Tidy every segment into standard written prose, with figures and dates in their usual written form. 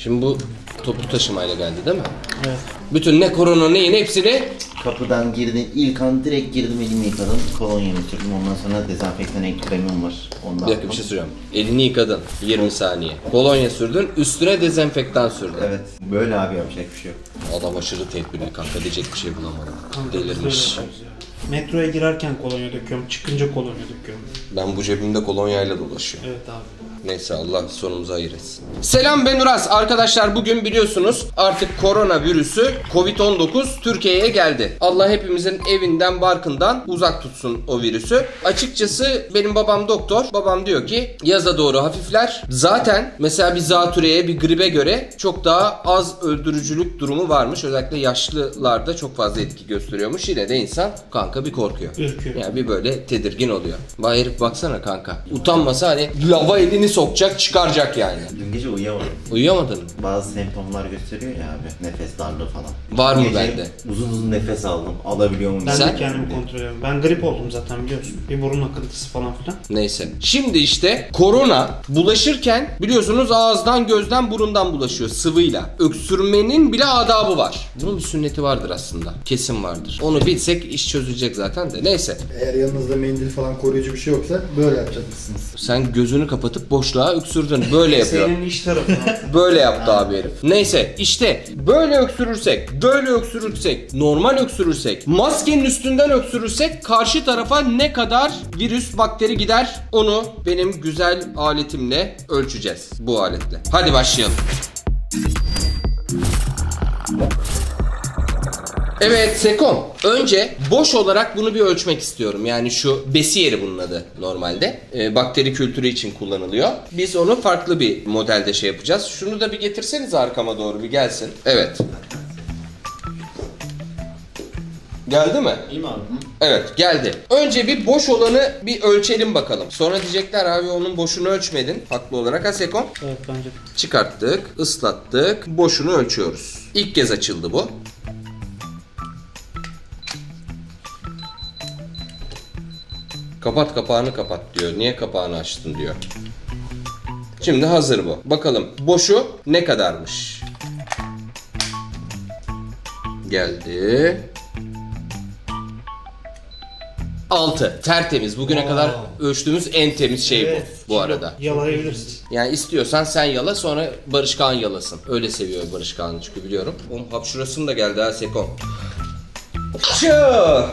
Şimdi bu toplu taşımayla geldi değil mi? Evet. Bütün ne korona neyin hepsini Kapıdan girdim, ilk an direkt girdim, elimi yıkadım, kolonyamı sürdüm, ondan sonra dezenfektan kremim var. Ondan bir dakika bir şey söyleyeceğim. Elini yıkadın 20 saniye. Kolonya sürdün, üstüne dezenfektan sürdün. Evet, böyle abi, yapacak bir şey yok. Adam aşırı tedbirli kanka, diyecek bir şey bulamadım. Kanka, Delirmiş. Metroya girerken kolonya döküyorum, çıkınca kolonya döküyorum. Ben bu cebimde kolonyayla dolaşıyorum. Evet abi. Neyse Allah sonumuzu hayır etsin. Selam, ben Uras. Arkadaşlar bugün biliyorsunuz artık koronavirüsü Covid-19 Türkiye'ye geldi. Allah hepimizin evinden barkından uzak tutsun o virüsü. Açıkçası benim babam doktor. Babam diyor ki yaza doğru hafifler. Zaten mesela bir zatürreye, bir gribe göre çok daha az öldürücülük durumu varmış. Özellikle yaşlılarda çok fazla etki gösteriyormuş. Yine de insan kanka bir korkuyor. Ürküyor. Yani bir böyle tedirgin oluyor. Vay herif baksana kanka. Utanmasa hani lava elini sokacak çıkaracak yani. Dün gece uyuyamadım. Uyuyamadın mı? Bazı semptomlar gösteriyor ya abi, nefes darlığı falan. Var mı Gece bende? Uzun uzun nefes aldım, alabiliyor muyum? Ben Sen? de kendimi kontrol ediyorum. Ben grip oldum zaten biliyorsun. Bir burun akıntısı falan filan. Neyse. Şimdi işte korona bulaşırken biliyorsunuz ağızdan, gözden, burundan bulaşıyor sıvıyla. Öksürmenin bile adabı var. Bunun bir sünneti vardır aslında. Kesin vardır. Onu bilsek iş çözülecek zaten de. Neyse. Eğer yanınızda mendil falan koruyucu bir şey yoksa böyle yapacaksınız. Sen gözünü kapatıp boşluğa öksürdün. Böyle yapıyor. Senin iş tarafı. Böyle yaptı abi herif. Neyse işte böyle öksürürsek, böyle öksürürsek, normal öksürürsek, maskenin üstünden öksürürsek karşı tarafa ne kadar virüs, bakteri gider onu benim güzel aletimle ölçeceğiz. Bu aletle. Hadi başlayalım. Evet Sekon, önce boş olarak bunu bir ölçmek istiyorum. Yani şu besi yeri bunun adı normalde. Bakteri kültürü için kullanılıyor. Biz onu farklı bir modelde şey yapacağız. Şunu da bir getirseniz arkama doğru bir gelsin. Evet. Geldi mi? İyi mi abi? Evet geldi. Önce bir boş olanı bir ölçelim bakalım. Sonra diyecekler abi onun boşunu ölçmedin. Haklı olarak ha Sekon? Evet bence de. Çıkarttık, ıslattık. Boşunu ölçüyoruz. İlk kez açıldı bu. Kapat kapağını kapat diyor. Niye kapağını açtın diyor. Şimdi hazır bu. Bakalım boşu ne kadarmış? Geldi. 6. Tertemiz. Bugüne kadar ölçtüğümüz en temiz şey Evet. bu arada. Yalayabilirsin. Yani istiyorsan sen yala sonra Barış Kağan yalasın. Öyle seviyor Barış Kağan'ı çünkü biliyorum. Oğlum hapşurasın da geldi ha Sekon.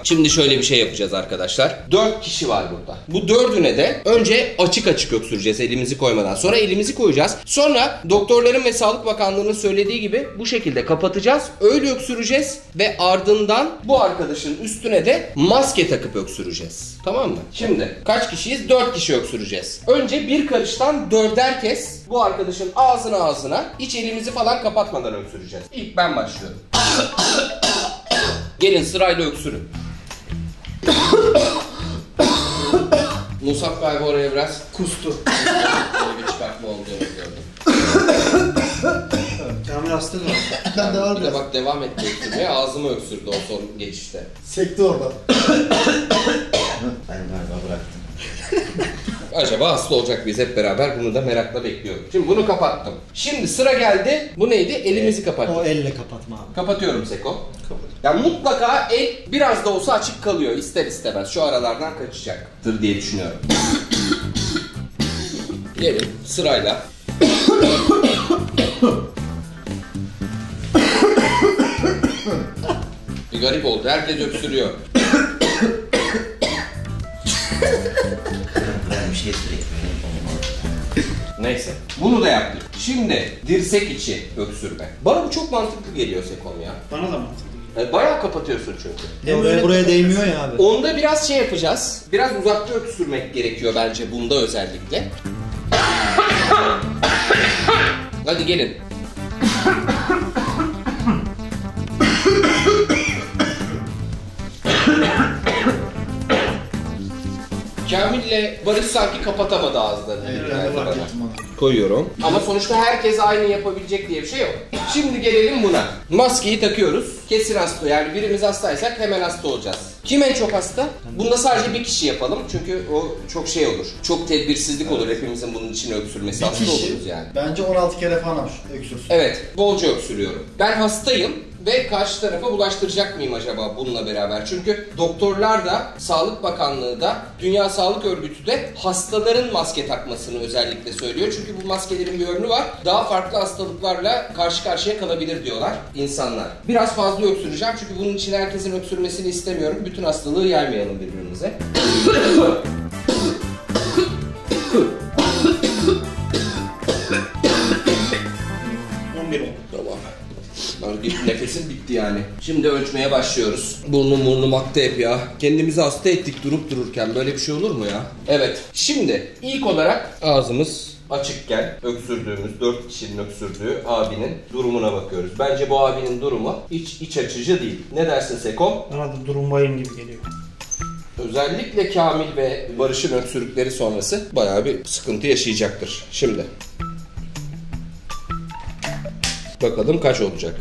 Şimdi şöyle bir şey yapacağız arkadaşlar. 4 kişi var burada. Bu dördüne de önce açık açık öksüreceğiz elimizi koymadan. Sonra elimizi koyacağız. Sonra doktorların ve Sağlık Bakanlığı'nın söylediği gibi bu şekilde kapatacağız. Öyle öksüreceğiz ve ardından bu arkadaşın üstüne de maske takıp öksüreceğiz. Tamam mı? Şimdi kaç kişiyiz? 4 kişi öksüreceğiz. Önce bir karıştan 4'er kez bu arkadaşın ağzına hiç elimizi falan kapatmadan öksüreceğiz. İlk ben başlıyorum. Gelin sırayla öksürün. Musab galiba oraya biraz kustu. Böyle bir çıkartma olduğunu gördüm. Kamil hasta da. Ben de var Bir de bak devam etti öksürmeye. Ağzımı öksürdü o son geçişte. Sekti orada. Ben galiba bıraktım. Acaba hasta olacak biz hep beraber, bunu da merakla bekliyorum. Şimdi bunu kapattım. Şimdi sıra geldi. Bu neydi? Elimizi kapattık. O elle kapatma abi. Kapatıyorum Seko. Yani mutlaka el biraz da olsa açık kalıyor ister istemez. Şu aralardan kaçacaktır diye düşünüyorum. Gelin sırayla. Bir garip oldu. Herkes öksürüyor. Ben bir şey söyleyeyim. Neyse. Bunu da yaptık. Şimdi dirsek içi öksürme. Bana bu çok mantıklı geliyor Sekon ya. Bana da mantıklı. Bayağı kapatıyorsun çünkü. Oraya buraya değmiyor ya abi. Onda biraz şey yapacağız. Biraz uzakta öksürmek gerekiyor bence bunda özellikle. Hadi gelin. Kamil Kamil'le Barış sanki kapatamadı ağızlarını. Evet, Yani ben de fark bana. ettim onu. Koyuyorum. Ama sonuçta herkes aynı yapabilecek diye bir şey yok. Şimdi gelelim buna. Maskeyi takıyoruz. Kesin hasta. Yani birimiz hastaysak hemen hasta olacağız. Kim en çok hasta? Bunda sadece bir kişi yapalım. Çünkü o çok şey olur. Çok tedbirsizlik olur. Hepimizin bunun için öksürmesi. Hasta oluruz yani. Bence 16 kere falan öksürsün. Evet. Bolca öksürüyorum. Ben hastayım. Ve karşı tarafa bulaştıracak mıyım acaba bununla beraber? Çünkü doktorlar da, Sağlık Bakanlığı da, Dünya Sağlık Örgütü de hastaların maske takmasını özellikle söylüyor. Çünkü bu maskelerin bir ömrü var. Daha farklı hastalıklarla karşı karşıya kalabilir diyorlar insanlar. Biraz fazla öksüreceğim çünkü bunun için herkesin öksürmesini istemiyorum. Bütün hastalığı yaymayalım birbirimize. 11 oldu. Tamam. Nefesim bitti yani. Şimdi ölçmeye başlıyoruz. Burnum aktı hep ya. Kendimizi hasta ettik durup dururken. Böyle bir şey olur mu ya? Evet. Şimdi ilk olarak ağzımız açıkken öksürdüğümüz, 4 kişinin öksürdüğü abinin durumuna bakıyoruz. Bence bu abinin durumu hiç iç açıcı değil. Ne dersin Seko? Bana da durum vahim gibi geliyor. Özellikle Kamil ve Barış'ın öksürükleri sonrası bayağı bir sıkıntı yaşayacaktır. Şimdi. Bakalım kaç olacak?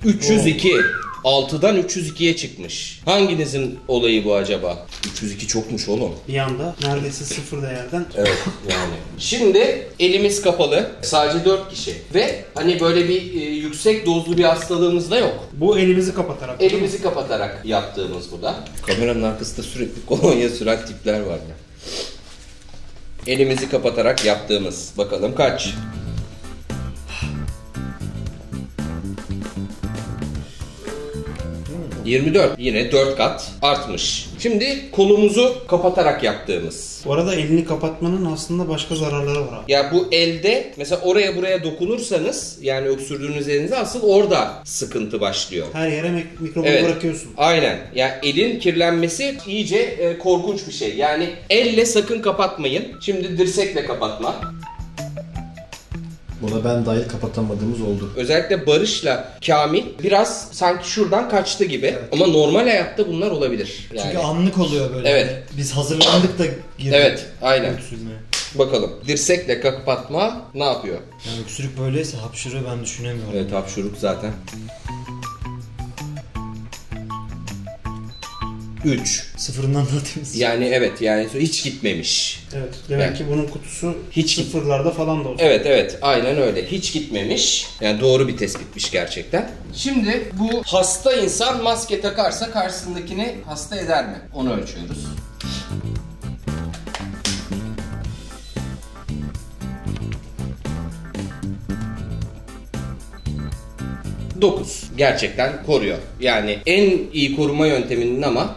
302. 6'dan 302'ye çıkmış. Hanginizin olayı bu acaba? 302 çokmuş oğlum. Bir anda neredeyse sıfır değerden. Evet yani. Şimdi elimiz kapalı. Sadece 4 kişi. Ve hani böyle bir yüksek dozlu bir hastalığımız da yok. Bu elimizi kapatarak. Elimizi kapatarak yaptığımız bu da. Kameranın arkasında sürekli kolonya süren tipler var ya. Elimizi kapatarak yaptığımız. Bakalım kaç? Hmm. 24. Yine 4 kat artmış. Şimdi kolumuzu kapatarak yaptığımız. Bu arada elini kapatmanın aslında başka zararları var abi. Ya bu elde mesela oraya buraya dokunursanız yani öksürdüğünüz elinizde asıl orada sıkıntı başlıyor. Her yere mikrobu Evet. bırakıyorsun. Aynen. Yani elin kirlenmesi iyice korkunç bir şey. Yani elle sakın kapatmayın. Şimdi dirsekle kapatma. Buna ben dahil kapatamadığımız oldu. Özellikle Barış'la Kamil biraz sanki şuradan kaçtı gibi. Ama normal hayatta bunlar olabilir. Yani. Çünkü anlık oluyor böyle. Evet. Yani biz hazırlandık da girdik. Evet, aynen. Öksürmeye. Bakalım. Dirsekle kapatma ne yapıyor? Yani öksürük böyleyse hapşırığı ben düşünemiyorum. Evet, hapşuruk zaten. 3. Sıfırından daha temiz. Yani evet yani hiç gitmemiş. Evet. Demek Yani. ki bunun kutusu Hiç- sıfırlarda falan da olacak. Evet aynen öyle. Hiç gitmemiş. Yani doğru bir tespitmiş gerçekten. Şimdi bu hasta insan maske takarsa karşısındakini hasta eder mi? Onu ölçüyoruz. Dokuz. Gerçekten koruyor. Yani en iyi koruma yönteminin ama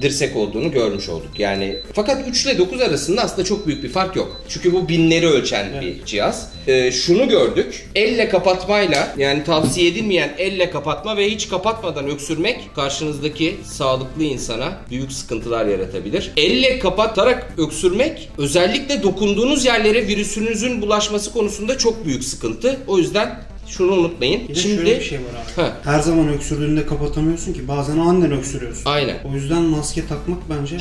dirsek olduğunu görmüş olduk. Yani fakat 3 ile 9 arasında aslında çok büyük bir fark yok. Çünkü bu binleri ölçen bir cihaz. Şunu gördük. Elle kapatmayla yani tavsiye edilmeyen elle kapatma ve hiç kapatmadan öksürmek karşınızdaki sağlıklı insana büyük sıkıntılar yaratabilir. Elle kapatarak öksürmek özellikle dokunduğunuz yerlere virüsünüzün bulaşması konusunda çok büyük sıkıntı. O yüzden şunu unutmayın. Bir de şöyle bir şey var abi. Ha. Her zaman öksürdüğünde kapatamıyorsun ki. Bazen annen öksürüyorsun. Aynen. O yüzden maske takmak bence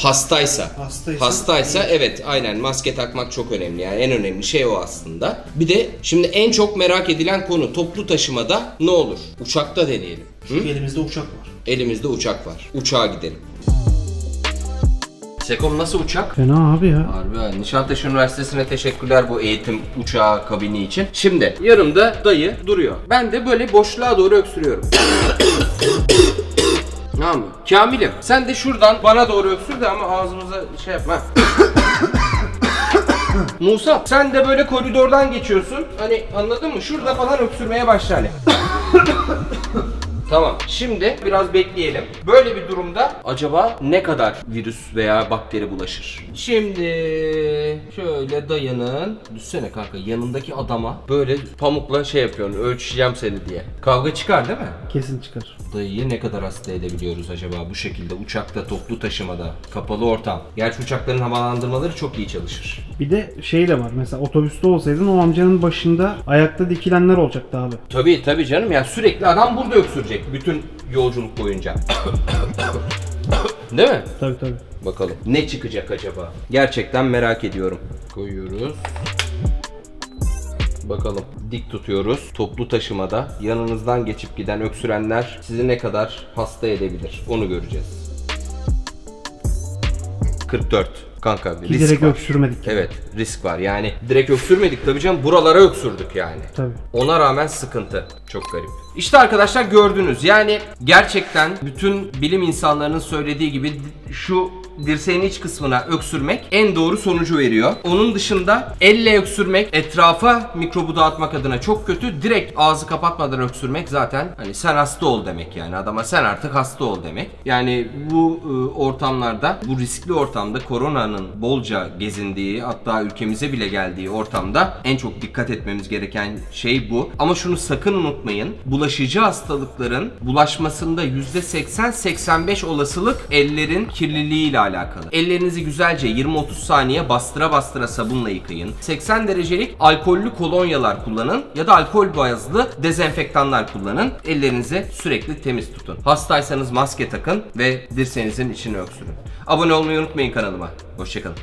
Hastaysa evet aynen maske takmak çok önemli yani en önemli şey o aslında. Bir de şimdi en çok merak edilen konu toplu taşımada ne olur? Uçakta deneyelim. Çünkü elimizde uçak var. Elimizde uçak var. Uçağa gidelim. Sekom nasıl uçak? Fena abi ya. Harbi ha. Nişantaşı Üniversitesi'ne teşekkürler bu eğitim uçağı kabini için. Şimdi yanımda dayı duruyor. Ben de böyle boşluğa doğru öksürüyorum. Tamam mı? Kamil'im sen de şuradan bana doğru öksür de ama ağzımıza şey yapma. Musa sen de böyle koridordan geçiyorsun. Hani anladın mı? Şurada falan öksürmeye başla hani. Tamam. Şimdi biraz bekleyelim. Böyle bir durumda acaba ne kadar virüs veya bakteri bulaşır? Şimdi şöyle dayının düşsene kanka yanındaki adama böyle pamukla şey yapıyorsun. Ölçeceğim seni diye. Kavga çıkar değil mi? Kesin çıkar. Dayıyı ne kadar hasta edebiliyoruz acaba bu şekilde uçakta, toplu taşımada, kapalı ortam. Gerçi uçakların havalandırmaları çok iyi çalışır. Bir de şey de var. Mesela otobüste olsaydın o amcanın başında ayakta dikilenler olacaktı abi. Tabii canım yani sürekli adam burada öksürecek bütün yolculuk boyunca. Değil mi? Tabii. Bakalım ne çıkacak acaba? Gerçekten merak ediyorum. Koyuyoruz. Bakalım. Dik tutuyoruz. Toplu taşımada yanınızdan geçip giden öksürenler sizi ne kadar hasta edebilir? Onu göreceğiz. 44. Kanka bir risk Direkt var. öksürmedik. Evet, risk var. Yani direkt öksürmedik tabii canım. Buralara öksürdük yani. Tabii. Ona rağmen sıkıntı. Çok garip. İşte arkadaşlar gördünüz. Yani gerçekten bütün bilim insanlarının söylediği gibi şu dirseğin iç kısmına öksürmek en doğru sonucu veriyor. Onun dışında elle öksürmek etrafa mikrobu dağıtmak adına çok kötü. Direkt ağzı kapatmadan öksürmek zaten hani sen hasta ol demek yani. Adama sen artık hasta ol demek. Yani bu ortamlarda, bu riskli ortamda, koronanın bolca gezindiği, hatta ülkemize bile geldiği ortamda en çok dikkat etmemiz gereken şey bu. Ama şunu sakın unutmayın. Bulaşıcı hastalıkların bulaşmasında %80-85 olasılık ellerin kirliliğiyle alakalı. Ellerinizi güzelce 20-30 saniye bastıra sabunla yıkayın. 80 derecelik alkollü kolonyalar kullanın ya da alkol bazlı dezenfektanlar kullanın. Ellerinizi sürekli temiz tutun. Hastaysanız maske takın ve dirseğinizin içine öksürün. Abone olmayı unutmayın kanalıma. Hoşçakalın.